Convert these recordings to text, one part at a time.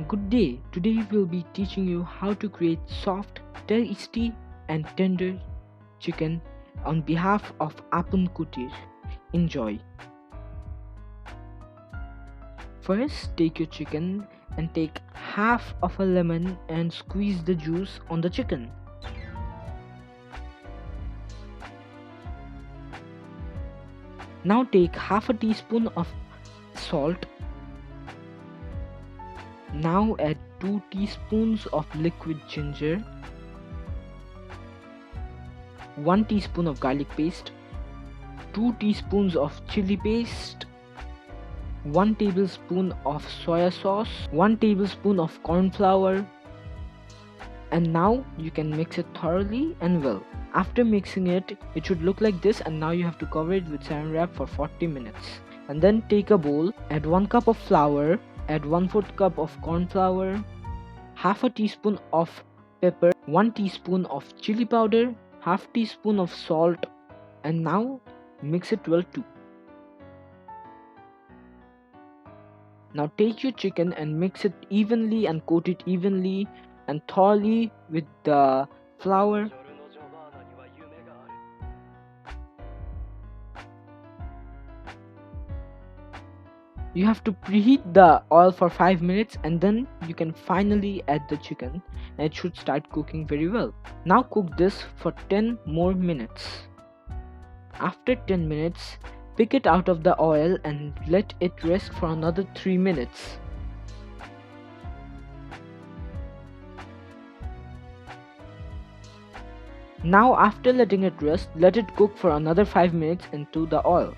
Good day. Today we will be teaching you how to create soft, tasty and tender chicken on behalf of Apun Kutir. Enjoy. First, take your chicken and take half of a lemon and squeeze the juice on the chicken. Now take half a teaspoon of salt. Now add 2 teaspoons of liquid ginger, 1 teaspoon of garlic paste, 2 teaspoons of chili paste, 1 tablespoon of soya sauce, 1 tablespoon of corn flour, and now you can mix it thoroughly and well. After mixing it, it should look like this, and now you have to cover it with saran wrap for 40 minutes. And then take a bowl, add 1 cup of flour, add 1/4 cup of corn flour, half a teaspoon of pepper, 1 teaspoon of chili powder, half teaspoon of salt, and now mix it well too. Now take your chicken and mix it evenly and coat it evenly and thoroughly with the flour. You have to preheat the oil for 5 minutes and then you can finally add the chicken and it should start cooking very well. Now cook this for 10 more minutes. After 10 minutes, pick it out of the oil and let it rest for another 3 minutes. Now after letting it rest, let it cook for another 5 minutes into the oil.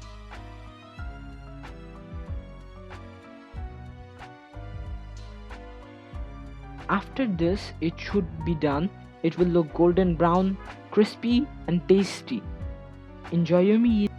After this, it should be done. It will look golden brown, crispy and tasty. Enjoy your meal.